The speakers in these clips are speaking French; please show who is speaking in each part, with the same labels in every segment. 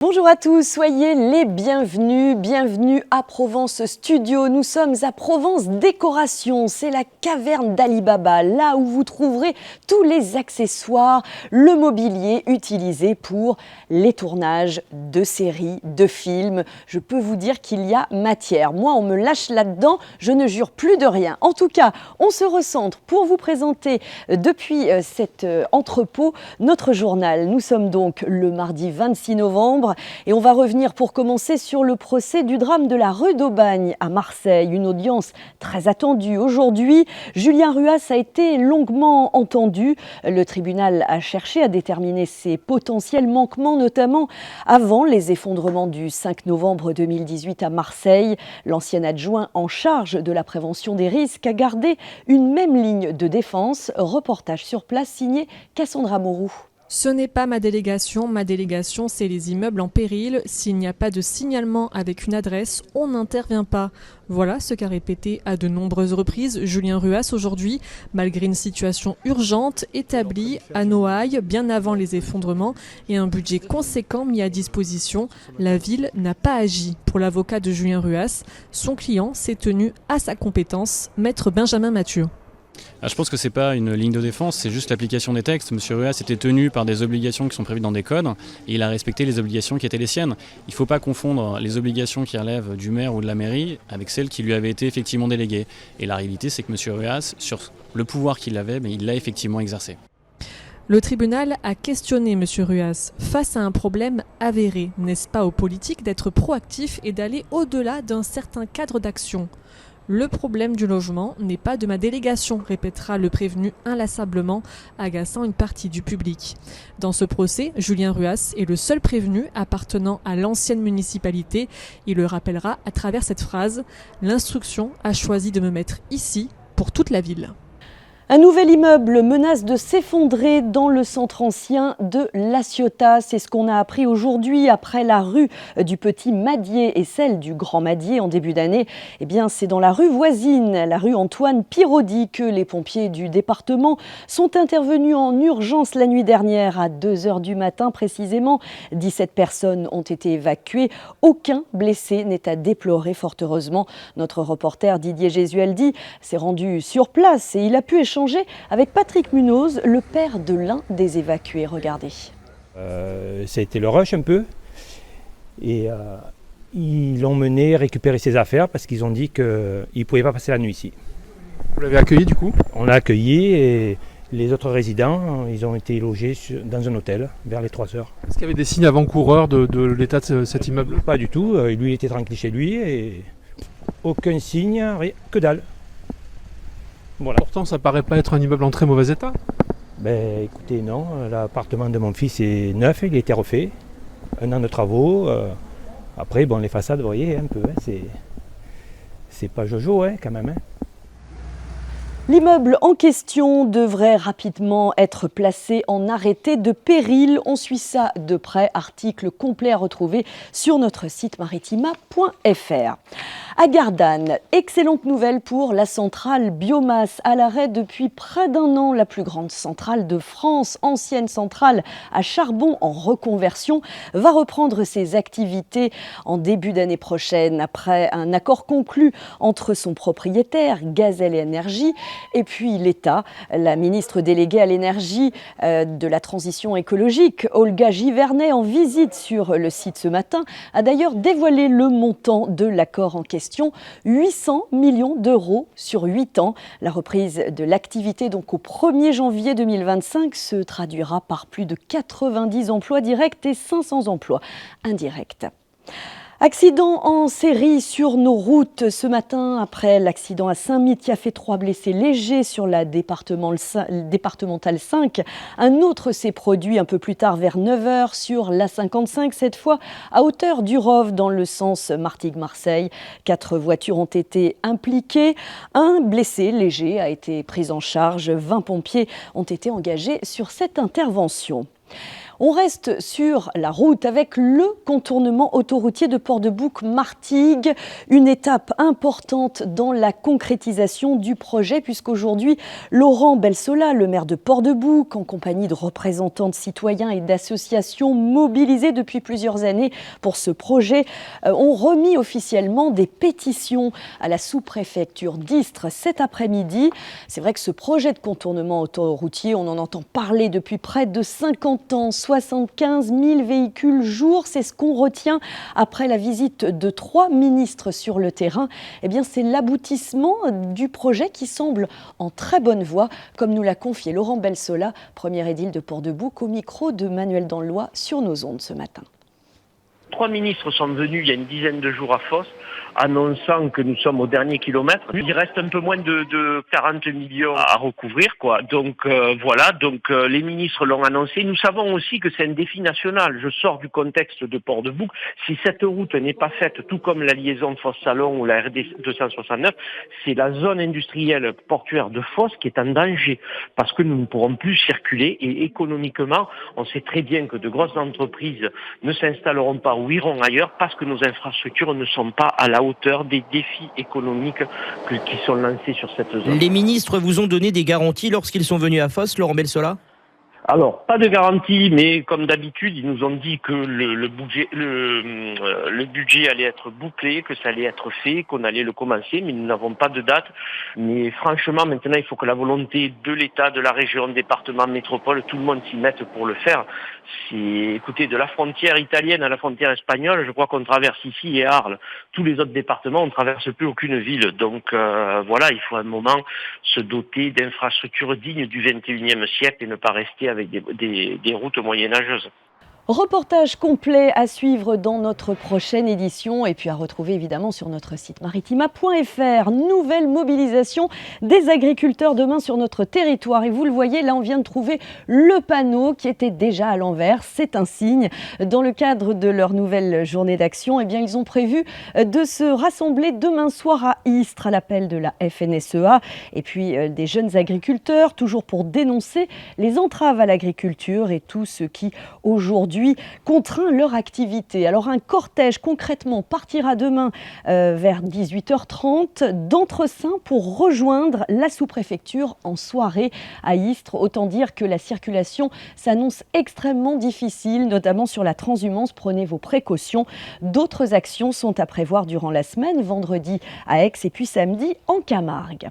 Speaker 1: Bonjour à tous, soyez les bienvenus, bienvenue à Provence Studio. Nous sommes à Provence Décoration, c'est la caverne d'Ali Baba, là où vous trouverez tous les accessoires, le mobilier utilisé pour les tournages de séries, de films. Je peux vous dire qu'il y a matière. Moi, on me lâche là-dedans, je ne jure plus de rien. En tout cas, on se recentre pour vous présenter depuis cet entrepôt notre journal. Nous sommes donc le mardi 26 novembre. Et on va revenir pour commencer sur le procès du drame de la rue d'Aubagne à Marseille. Une audience très attendue aujourd'hui. Julien Ruas a été longuement entendu. Le tribunal a cherché à déterminer ses potentiels manquements, notamment avant les effondrements du 5 novembre 2018 à Marseille. L'ancien adjoint en charge de la prévention des risques a gardé une même ligne de défense. Reportage sur place signé Cassandra Mourou.
Speaker 2: Ce n'est pas ma délégation c'est les immeubles en péril. S'il n'y a pas de signalement avec une adresse, on n'intervient pas. Voilà ce qu'a répété à de nombreuses reprises Julien Ruas aujourd'hui, malgré une situation urgente établie à Noailles bien avant les effondrements et un budget conséquent mis à disposition. La ville n'a pas agi. Pour l'avocat de Julien Ruas, son client s'est tenu à sa compétence, maître Benjamin Mathieu.
Speaker 3: Je pense que ce n'est pas une ligne de défense, c'est juste l'application des textes. Monsieur Ruas était tenu par des obligations qui sont prévues dans des codes et il a respecté les obligations qui étaient les siennes. Il ne faut pas confondre les obligations qui relèvent du maire ou de la mairie avec celles qui lui avaient été effectivement déléguées. Et la réalité, c'est que monsieur Ruas, sur le pouvoir qu'il avait, il l'a effectivement exercé.
Speaker 2: Le tribunal a questionné M. Ruas. Face à un problème avéré, n'est-ce pas aux politiques d'être proactifs et d'aller au-delà d'un certain cadre d'action ? Le problème du logement n'est pas de ma délégation, répétera le prévenu inlassablement, agaçant une partie du public. Dans ce procès, Julien Ruas est le seul prévenu appartenant à l'ancienne municipalité. Il le rappellera à travers cette phrase « L'instruction a choisi de me mettre ici pour toute la ville ».
Speaker 1: Un nouvel immeuble menace de s'effondrer dans le centre ancien de La Ciotat. C'est ce qu'on a appris aujourd'hui après la rue du Petit Madier et celle du Grand Madier en début d'année. Eh bien, c'est dans la rue voisine, la rue Antoine Piraudy, que les pompiers du département sont intervenus en urgence la nuit dernière à 2h du matin précisément. 17 personnes ont été évacuées. Aucun blessé n'est à déplorer, fort heureusement. Notre reporter Didier Gesualdi s'est rendu sur place et il a pu échanger avec Patrick Munoz, le père de l'un des évacués. Regardez.
Speaker 4: Ça a été le rush un peu. Et ils l'ont mené récupérer ses affaires parce qu'ils ont dit qu'il ne pouvait pas passer la nuit ici.
Speaker 5: Vous l'avez accueilli du coup ?
Speaker 4: On l'a accueilli et les autres résidents, ils ont été logés dans un hôtel vers les 3 heures.
Speaker 5: Est-ce qu'il y avait des signes avant-coureurs de l'état de cet immeuble ?
Speaker 4: Pas du tout. Lui, il était tranquille chez lui et aucun signe, rien, que dalle. Voilà.
Speaker 5: Pourtant, ça paraît pas être un immeuble en très mauvais état.
Speaker 4: Écoutez, non. L'appartement de mon fils est neuf, il a été refait. 1 an de travaux. Après, les façades, vous voyez, un peu. C'est pas Jojo, quand même.
Speaker 1: L'immeuble en question devrait rapidement être placé en arrêté de péril. On suit ça de près. Article complet à retrouver sur notre site maritima.fr. À Gardanne, excellente nouvelle pour la centrale biomasse à l'arrêt depuis près d'1 an. La plus grande centrale de France, ancienne centrale à charbon en reconversion, va reprendre ses activités en début d'année prochaine après un accord conclu entre son propriétaire, Gazelle Énergie, et puis l'État. La ministre déléguée à l'énergie de la transition écologique, Olga Givernet, en visite sur le site ce matin, a d'ailleurs dévoilé le montant de l'accord en question. 800 millions d'euros sur 8 ans. La reprise de l'activité donc au 1er janvier 2025 se traduira par plus de 90 emplois directs et 500 emplois indirects. Accident en série sur nos routes ce matin après l'accident à Saint-Mith qui a fait 3 blessés légers sur la départementale 5. Un autre s'est produit un peu plus tard vers 9h sur l'A55, cette fois à hauteur du Rove dans le sens Martigues-Marseille. 4 voitures ont été impliquées. Un blessé léger a été pris en charge. 20 pompiers ont été engagés sur cette intervention. On reste sur la route avec le contournement autoroutier de Port-de-Bouc-Martigues, une étape importante dans la concrétisation du projet puisqu'aujourd'hui, Laurent Belsola, le maire de Port-de-Bouc, en compagnie de représentants de citoyens et d'associations mobilisés depuis plusieurs années pour ce projet, ont remis officiellement des pétitions à la sous-préfecture d'Istres cet après-midi. C'est vrai que ce projet de contournement autoroutier, on en entend parler depuis près de 50 ans, 75 000 véhicules jour, c'est ce qu'on retient après la visite de 3 ministres sur le terrain. Eh bien, c'est l'aboutissement du projet qui semble en très bonne voie, comme nous l'a confié Laurent Belsola, premier édile de Port-de-Bouc, au micro de Manuel Danlois sur nos ondes ce matin.
Speaker 6: 3 ministres sont venus il y a une dizaine de jours à Fos, annonçant que nous sommes au dernier kilomètre. Il reste un peu moins de 40 millions à recouvrir, quoi. Donc voilà, les ministres l'ont annoncé. Nous savons aussi que c'est un défi national. Je sors du contexte de Port-de-Bouc. Si cette route n'est pas faite, tout comme la liaison Fos-Salon ou la RD 269, c'est la zone industrielle portuaire de Fos qui est en danger parce que nous ne pourrons plus circuler et économiquement, on sait très bien que de grosses entreprises ne s'installeront pas ou iront ailleurs parce que nos infrastructures ne sont pas à la hauteur des défis économiques qui sont lancés sur cette zone.
Speaker 7: Les ministres vous ont donné des garanties lorsqu'ils sont venus à Fos, Laurent Belsola ?
Speaker 6: Alors, pas de garantie, mais comme d'habitude, ils nous ont dit que le budget allait être bouclé, que ça allait être fait, qu'on allait le commencer, mais nous n'avons pas de date. Mais franchement, maintenant, il faut que la volonté de l'État, de la région, département, métropole, tout le monde s'y mette pour le faire. Écoutez, de la frontière italienne à la frontière espagnole, je crois qu'on traverse ici et Arles. Tous les autres départements, on ne traverse plus aucune ville. Donc voilà, il faut à un moment se doter d'infrastructures dignes du XXIe siècle et ne pas rester avec des routes moyenâgeuses.
Speaker 1: Reportage complet à suivre dans notre prochaine édition et puis à retrouver évidemment sur notre site maritima.fr. Nouvelle mobilisation des agriculteurs demain sur notre territoire. Et vous le voyez, là on vient de trouver le panneau qui était déjà à l'envers. C'est un signe. Dans le cadre de leur nouvelle journée d'action, eh bien, ils ont prévu de se rassembler demain soir à Istres à l'appel de la FNSEA et puis des jeunes agriculteurs, toujours pour dénoncer les entraves à l'agriculture et tout ce qui aujourd'hui contraint leur activité. Alors un cortège concrètement partira demain vers 18h30 d'Entresins pour rejoindre la sous-préfecture en soirée à Istres. Autant dire que la circulation s'annonce extrêmement difficile, notamment sur la transhumance. Prenez vos précautions. D'autres actions sont à prévoir durant la semaine, vendredi à Aix et puis samedi en Camargue.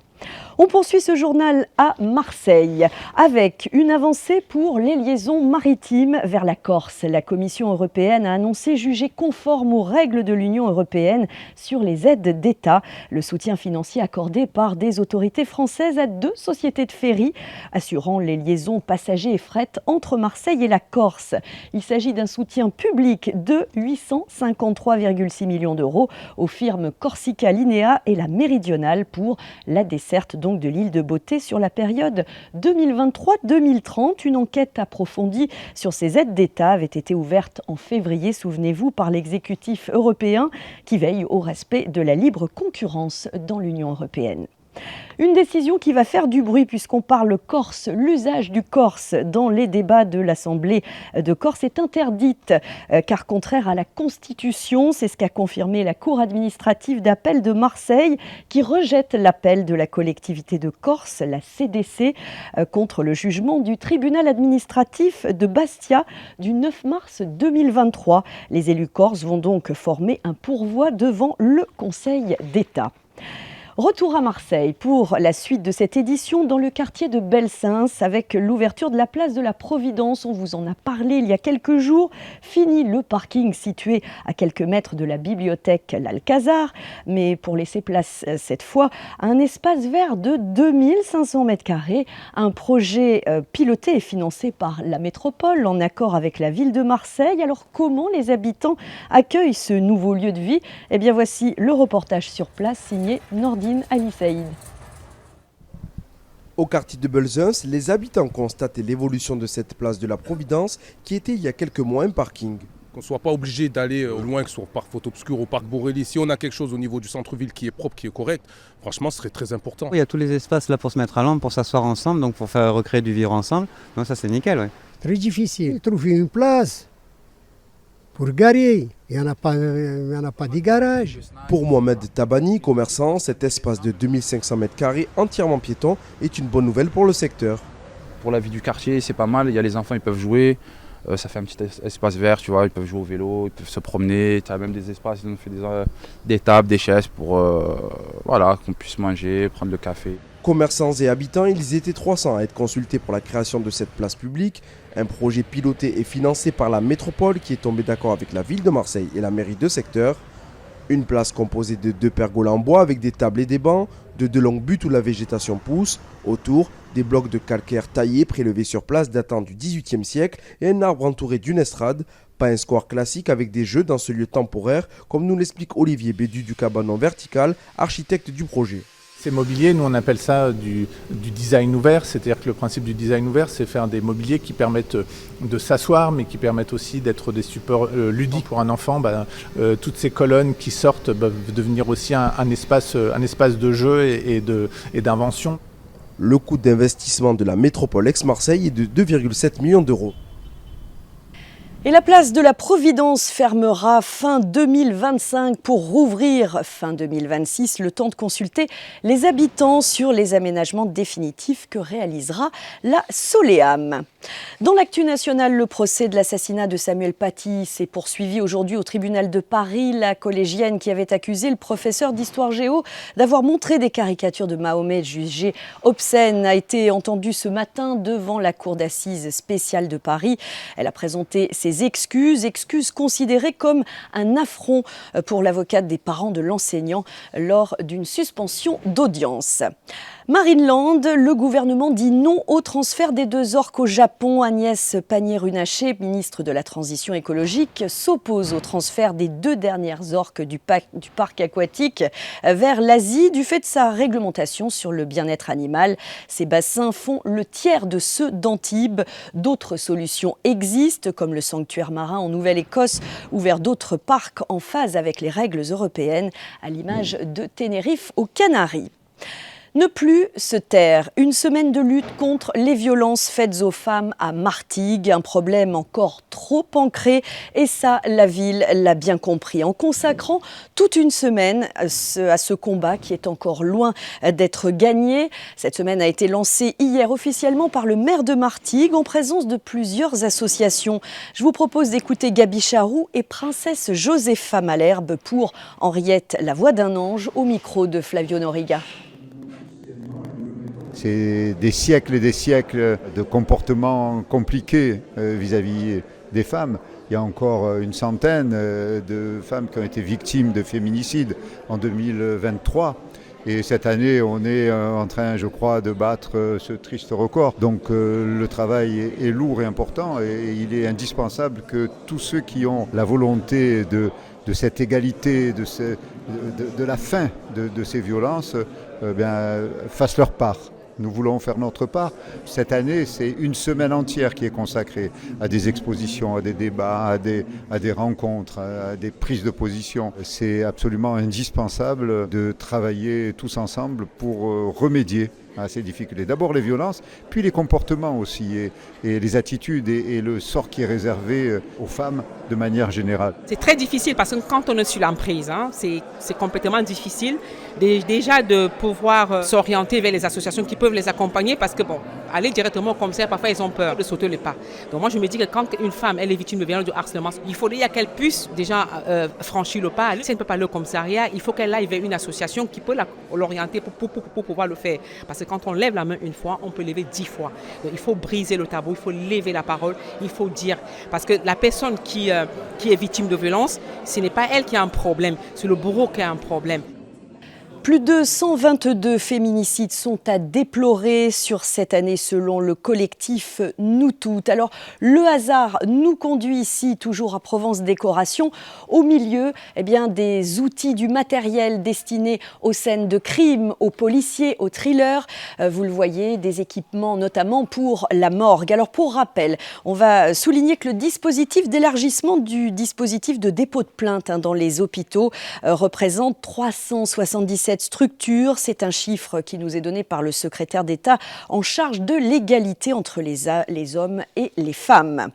Speaker 1: On poursuit ce journal à Marseille avec une avancée pour les liaisons maritimes vers la Corse. La Commission européenne a annoncé juger conforme aux règles de l'Union européenne sur les aides d'État. Le soutien financier accordé par des autorités françaises à 2 sociétés de ferry assurant les liaisons passagers et fret entre Marseille et la Corse. Il s'agit d'un soutien public de 853,6 millions d'euros aux firmes Corsica Linea et la Méridionale pour la desserte donc de l'île de Beauté sur la période 2023-2030. Une enquête approfondie sur ces aides d'État avait été ouverte en février, souvenez-vous, par l'exécutif européen qui veille au respect de la libre concurrence dans l'Union européenne. Une décision qui va faire du bruit puisqu'on parle corse. L'usage du corse dans les débats de l'Assemblée de Corse est interdite car contraire à la Constitution. C'est ce qu'a confirmé la Cour administrative d'appel de Marseille qui rejette l'appel de la collectivité de Corse, la CDC, contre le jugement du tribunal administratif de Bastia du 9 mars 2023. Les élus corses vont donc former un pourvoi devant le Conseil d'État. Retour à Marseille pour la suite de cette édition dans le quartier de Belsunce avec l'ouverture de la place de la Providence. On vous en a parlé il y a quelques jours. Fini le parking situé à quelques mètres de la bibliothèque L'Alcazar, mais pour laisser place cette fois à un espace vert de 2500 m². Un projet piloté et financé par la métropole en accord avec la ville de Marseille. Alors comment les habitants accueillent ce nouveau lieu de vie ? Eh bien voici le reportage sur place signé Nordine Ali Saïd.
Speaker 8: Au quartier de Belsunce, les habitants constatent l'évolution de cette place de la Providence qui était il y a quelques mois un parking.
Speaker 9: Qu'on ne soit pas obligé d'aller loin, que ce soit au parc Photo-Obscur, au parc Borély. Si on a quelque chose au niveau du centre-ville qui est propre, qui est correct, franchement, ce serait très important.
Speaker 10: Il y a tous les espaces là pour se mettre à l'ombre, pour s'asseoir ensemble, donc pour faire recréer du vivre ensemble. Donc ça, c'est nickel, ouais. très difficile. Trouver une place pour garer, il n'y en a pas de garage.
Speaker 8: Pour Mohamed Tabani, commerçant, cet espace de 2500 m² entièrement piéton est une bonne nouvelle pour le secteur.
Speaker 11: Pour la vie du quartier, c'est pas mal. Il y a les enfants, ils peuvent jouer. Ça fait un petit espace vert, tu vois. Ils peuvent jouer au vélo, ils peuvent se promener. Tu as même des espaces, ils ont fait des tables, des chaises pour voilà, qu'on puisse manger, prendre le café.
Speaker 8: Commerçants et habitants, ils étaient 300 à être consultés pour la création de cette place publique. Un projet piloté et financé par la métropole qui est tombé d'accord avec la ville de Marseille et la mairie de secteur. Une place composée de 2 pergolas en bois avec des tables et des bancs, de longues buttes où la végétation pousse. Autour, des blocs de calcaire taillés prélevés sur place datant du XVIIIe siècle et un arbre entouré d'une estrade. Pas un square classique avec des jeux dans ce lieu temporaire, comme nous l'explique Olivier Bédu du Cabanon Vertical, architecte du projet.
Speaker 12: Ces mobiliers, nous on appelle ça du design ouvert, c'est-à-dire que le principe du design ouvert, c'est faire des mobiliers qui permettent de s'asseoir, mais qui permettent aussi d'être des supports ludiques pour un enfant. Toutes ces colonnes qui sortent peuvent devenir aussi un espace de jeu et d'invention.
Speaker 8: Le coût d'investissement de la métropole ex-Marseille est de 2,7 millions d'euros.
Speaker 1: Et la place de la Providence fermera fin 2025 pour rouvrir fin 2026, le temps de consulter les habitants sur les aménagements définitifs que réalisera la Soleam. Dans l'actu nationale, le procès de l'assassinat de Samuel Paty s'est poursuivi aujourd'hui au tribunal de Paris. La collégienne qui avait accusé le professeur d'histoire géo d'avoir montré des caricatures de Mahomet jugées obscènes a été entendue ce matin devant la cour d'assises spéciale de Paris. Elle a présenté ses excuses considérées comme un affront pour l'avocate des parents de l'enseignant lors d'une suspension d'audience. Marineland, le gouvernement dit non au transfert des 2 orques au Japon. Agnès Pannier-Runacher, ministre de la Transition écologique, s'oppose au transfert des 2 dernières orques du parc aquatique vers l'Asie du fait de sa réglementation sur le bien-être animal. Ces bassins font le tiers de ceux d'Antibes. D'autres solutions existent, comme le sanctuaire marin en Nouvelle-Écosse ou vers d'autres parcs en phase avec les règles européennes, à l'image de Tenerife aux Canaries. Ne plus se taire. Une semaine de lutte contre les violences faites aux femmes à Martigues, un problème encore trop ancré et ça, la ville l'a bien compris en consacrant toute une semaine à ce combat qui est encore loin d'être gagné. Cette semaine a été lancée hier officiellement par le maire de Martigues en présence de plusieurs associations. Je vous propose d'écouter Gabi Charroux et Princesse Josépha Malherbe pour Henriette, la voix d'un ange, au micro de Flavio Noriga.
Speaker 13: C'est des siècles et des siècles de comportements compliqués vis-à-vis des femmes. Il y a encore une centaine de femmes qui ont été victimes de féminicide en 2023. Et cette année, on est en train, je crois, de battre ce triste record. Donc le travail est lourd et important et il est indispensable que tous ceux qui ont la volonté de cette égalité, de la fin de ces violences, fassent leur part. Nous voulons faire notre part. Cette année, c'est une semaine entière qui est consacrée à des expositions, à des débats, à des rencontres, à des prises de position. C'est absolument indispensable de travailler tous ensemble pour remédier à ces difficultés. D'abord les violences, puis les comportements aussi, et les attitudes et le sort qui est réservé aux femmes de manière générale.
Speaker 14: C'est très difficile parce que quand on est sur l'emprise, c'est complètement difficile déjà de pouvoir s'orienter vers les associations qui peuvent les accompagner parce que aller directement au commissaire, parfois ils ont peur de sauter le pas. Donc moi je me dis que quand une femme elle est victime de violence, de harcèlement, il faudrait qu'elle puisse déjà franchir le pas. Si elle ne peut pas aller au commissariat, il faut qu'elle aille vers une association qui peut l'orienter pour pouvoir le faire. Parce que quand on lève la main une fois, on peut lever 10 fois. Donc il faut briser le tabou, il faut lever la parole, il faut dire. Parce que la personne qui est victime de violence, ce n'est pas elle qui a un problème, c'est le bourreau qui a un problème.
Speaker 1: Plus de 122 féminicides sont à déplorer sur cette année selon le collectif Nous Toutes. Alors le hasard nous conduit ici, toujours à Provence Décoration, au milieu des outils, du matériel destiné aux scènes de crime, aux policiers, aux thrillers. Vous le voyez, des équipements notamment pour la morgue. Alors pour rappel, on va souligner que le dispositif d'élargissement du dispositif de dépôt de plainte dans les hôpitaux représente 377 cette structure. C'est un chiffre qui nous est donné par le secrétaire d'État en charge de l'égalité entre les hommes et les femmes.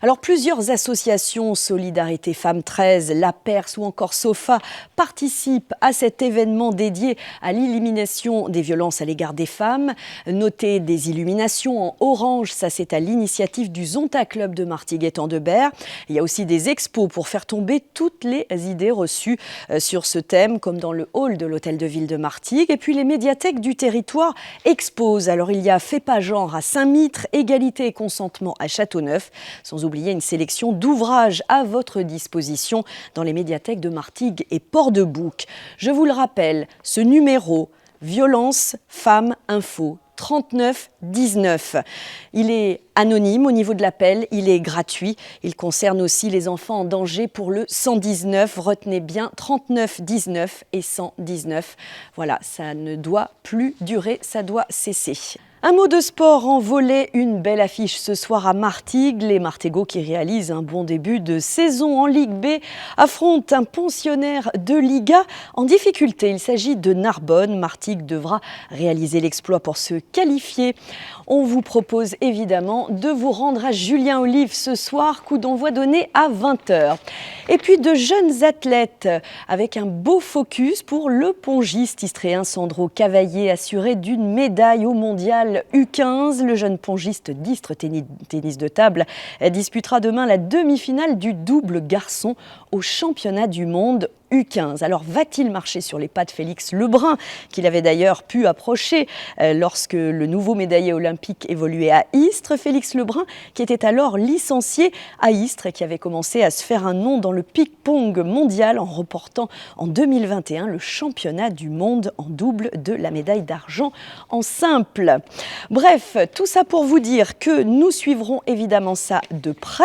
Speaker 1: Alors plusieurs associations, Solidarité Femmes 13, La Perse ou encore SOFA, participent à cet événement dédié à l'élimination des violences à l'égard des femmes. Notez des illuminations en orange, ça c'est à l'initiative du Zonta Club de Martigues-Étang-de-Berre. Il y a aussi des expos pour faire tomber toutes les idées reçues sur ce thème, comme dans le hall de l'hôtel de ville de Martigues. Et puis les médiathèques du territoire exposent. Alors il y a Fait pas genre à Saint-Mitre, Égalité et consentement à Châteauneuf, sans oublier une sélection d'ouvrages à votre disposition dans les médiathèques de Martigues et Port-de-Bouc. Je vous le rappelle, ce numéro, Violence Femmes Info, 39 19. Il est anonyme au niveau de l'appel, il est gratuit. Il concerne aussi les enfants en danger pour le 119. Retenez bien 39 19 et 119. Voilà, ça ne doit plus durer, ça doit cesser. Un mot de sport en volley, une belle affiche ce soir à Martigues. Les Martégots qui réalisent un bon début de saison en Ligue B affrontent un pensionnaire de Liga en difficulté. Il s'agit de Narbonne. Martigues devra réaliser l'exploit pour se qualifier. On vous propose évidemment de vous rendre à Julien Olive ce soir, coup d'envoi donné à 20h. Et puis de jeunes athlètes avec un beau focus pour le pongiste istréen Sandro Cavaillé, assuré d'une médaille au mondial U15. Le jeune pongiste d'Istres tennis de table disputera demain la demi-finale du double garçon au championnat du monde U15. Alors va-t-il marcher sur les pas de Félix Lebrun, qu'il avait d'ailleurs pu approcher lorsque le nouveau médaillé olympique évoluait à Istres? Félix Lebrun qui était alors licencié à Istres et qui avait commencé à se faire un nom dans le ping-pong mondial en remportant en 2021 le championnat du monde en double de la médaille d'argent en simple. Bref, tout ça pour vous dire que nous suivrons évidemment ça de près.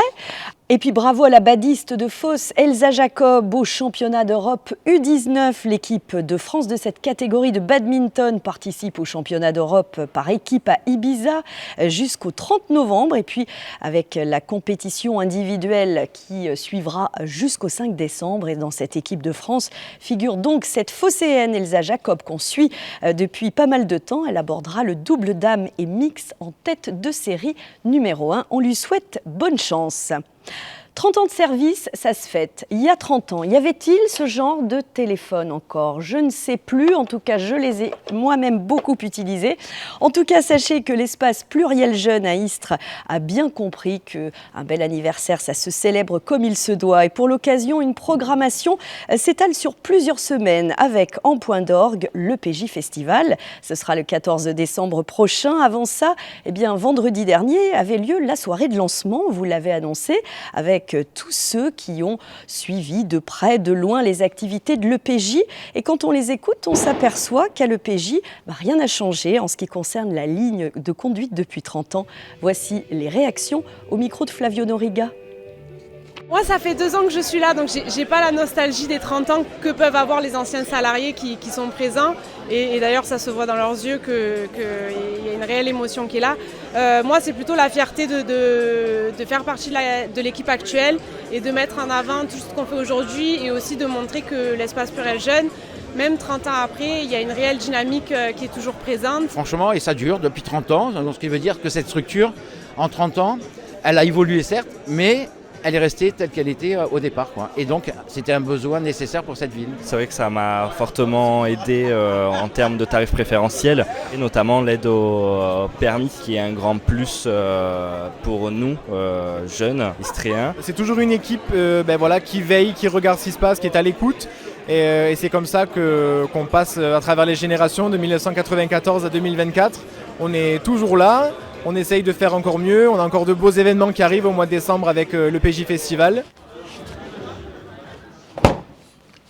Speaker 1: Et puis bravo à la badiste de Fos, Elsa Jacob, au championnat d'Europe U19. L'équipe de France de cette catégorie de badminton participe au championnat d'Europe par équipe à Ibiza jusqu'au 30 novembre. Et puis avec la compétition individuelle qui suivra jusqu'au 5 décembre. Et dans cette équipe de France figure donc cette Phocéenne Elsa Jacob qu'on suit depuis pas mal de temps. Elle abordera le double dames et mix en tête de série numéro 1. On lui souhaite bonne chance. 30 ans de service, ça se fête. Il y a 30 ans, y avait-il ce genre de téléphone encore? Je ne sais plus, en tout cas je les ai moi-même beaucoup utilisés. En tout cas, sachez que l'espace Pluriel Jeune à Istres a bien compris qu'un bel anniversaire, ça se célèbre comme il se doit. Et pour l'occasion, une programmation s'étale sur plusieurs semaines avec en point d'orgue le PJ Festival. Ce sera le 14 décembre prochain. Avant ça, vendredi dernier avait lieu la soirée de lancement, vous l'avez annoncé, avec tous ceux qui ont suivi de près, de loin les activités de l'EPJ. Et quand on les écoute, on s'aperçoit qu'à l'EPJ, rien n'a changé en ce qui concerne la ligne de conduite depuis 30 ans. Voici les réactions au micro de Flavio Noriga.
Speaker 15: Moi, ça fait 2 ans que je suis là, donc j'ai pas la nostalgie des 30 ans que peuvent avoir les anciens salariés qui sont présents. Et d'ailleurs, ça se voit dans leurs yeux qu'il y a une réelle émotion qui est là. Moi, c'est plutôt la fierté de faire partie de l'équipe actuelle et de mettre en avant tout ce qu'on fait aujourd'hui et aussi de montrer que l'espace Pluriel Jeune, même 30 ans après, il y a une réelle dynamique qui est toujours présente.
Speaker 16: Franchement, et ça dure depuis 30 ans, donc ce qui veut dire que cette structure, en 30 ans, elle a évolué certes, mais elle est restée telle qu'elle était au départ, quoi. Et donc, c'était un besoin nécessaire pour cette ville.
Speaker 17: C'est vrai que ça m'a fortement aidé en termes de tarifs préférentiels, et notamment l'aide au permis, qui est un grand plus pour nous, jeunes, istréens.
Speaker 18: C'est toujours une équipe qui veille, qui regarde ce qui se passe, qui est à l'écoute. Et c'est comme ça qu'on passe à travers les générations de 1994 à 2024. On est toujours là. On essaye de faire encore mieux, on a encore de beaux événements qui arrivent au mois de décembre avec le PJ Festival.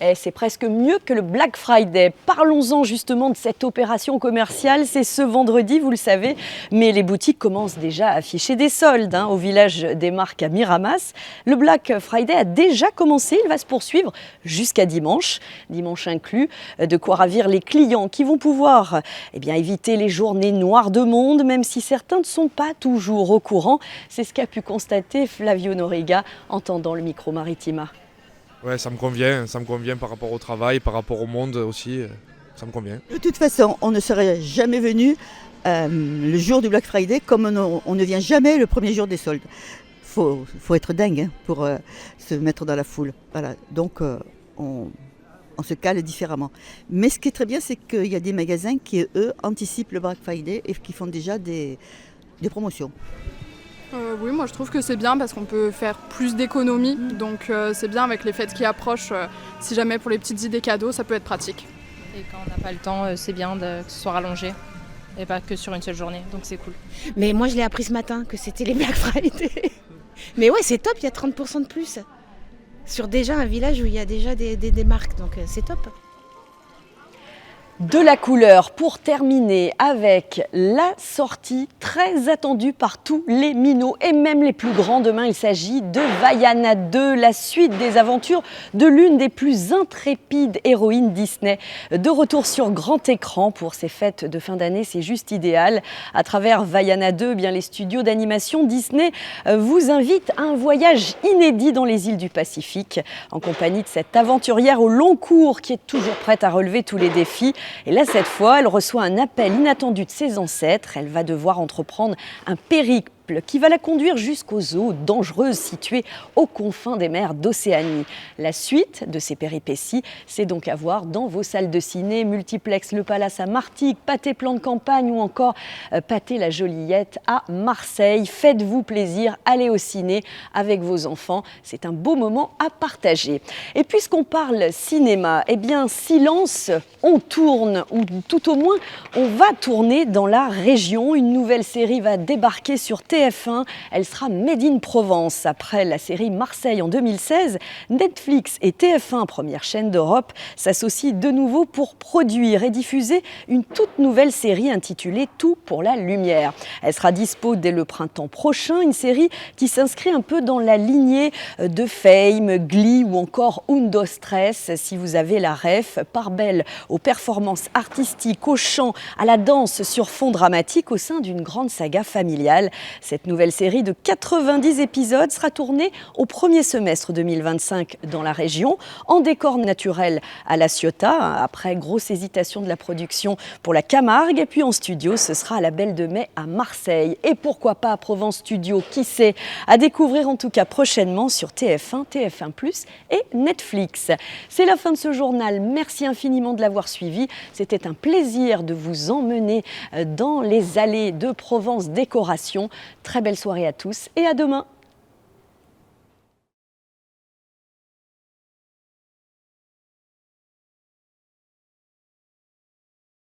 Speaker 1: Et c'est presque mieux que le Black Friday. Parlons-en justement de cette opération commerciale. C'est ce vendredi, vous le savez, mais les boutiques commencent déjà à afficher des soldes au village des marques à Miramas. Le Black Friday a déjà commencé, il va se poursuivre jusqu'à dimanche inclus. De quoi ravir les clients qui vont pouvoir éviter les journées noires de monde, même si certains ne sont pas toujours au courant. C'est ce qu'a pu constater Flavio Noriga en tendant le micro Maritima.
Speaker 19: Ouais, ça me convient par rapport au travail, par rapport au monde aussi. ça me convient.
Speaker 20: De toute façon, on ne serait jamais venu le jour du Black Friday comme on ne vient jamais le premier jour des soldes. Faut être dingue pour se mettre dans la foule. Voilà. Donc on se cale différemment. Mais ce qui est très bien, c'est qu'il y a des magasins qui, eux, anticipent le Black Friday et qui font déjà des promotions.
Speaker 21: Oui, moi je trouve que c'est bien parce qu'on peut faire plus d'économies. Donc c'est bien avec les fêtes qui approchent. Si jamais pour les petites idées cadeaux, ça peut être pratique.
Speaker 22: Et quand on n'a pas le temps, c'est bien que ce soit rallongé et pas que sur une seule journée. Donc c'est cool.
Speaker 23: Mais moi je l'ai appris ce matin que c'était les Black Friday. Mais ouais, c'est top, il y a 30% de plus. Sur déjà un village où il y a déjà des marques, donc c'est top.
Speaker 1: De la couleur pour terminer avec la sortie très attendue par tous les minots et même les plus grands. Demain, il s'agit de Vaiana 2, la suite des aventures de l'une des plus intrépides héroïnes Disney. De retour sur grand écran pour ces fêtes de fin d'année, c'est juste idéal. À travers Vaiana 2, bien les studios d'animation Disney vous invitent à un voyage inédit dans les îles du Pacifique en compagnie de cette aventurière au long cours qui est toujours prête à relever tous les défis. Et là, cette fois, elle reçoit un appel inattendu de ses ancêtres. Elle va devoir entreprendre un périple qui va la conduire jusqu'aux eaux dangereuses situées aux confins des mers d'Océanie. La suite de ces péripéties, c'est donc à voir dans vos salles de ciné, Multiplex Le Palace à Martigues, Pâté Plan de Campagne ou encore Pâté La Joliette à Marseille. Faites-vous plaisir, allez au ciné avec vos enfants. C'est un beau moment à partager. Et puisqu'on parle cinéma, eh bien, silence, on tourne, ou tout au moins, on va tourner dans la région. Une nouvelle série va débarquer sur TF1, elle sera Made in Provence. Après la série Marseille en 2016, Netflix et TF1, première chaîne d'Europe, s'associent de nouveau pour produire et diffuser une toute nouvelle série intitulée Tout pour la lumière. Elle sera dispo dès le printemps prochain, une série qui s'inscrit un peu dans la lignée de Fame, Glee ou encore Undo Stress. Si vous avez la ref, part belle aux performances artistiques, au chant, à la danse sur fond dramatique au sein d'une grande saga familiale. Cette nouvelle série de 90 épisodes sera tournée au premier semestre 2025 dans la région, en décor naturel à La Ciotat, après grosse hésitation de la production pour la Camargue, et puis en studio, ce sera à la Belle de Mai à Marseille. Et pourquoi pas à Provence Studio, qui sait, à découvrir en tout cas prochainement sur TF1, TF1+, et Netflix. C'est la fin de ce journal, merci infiniment de l'avoir suivi. C'était un plaisir de vous emmener dans les allées de Provence Décoration. Très belle soirée à tous et à demain.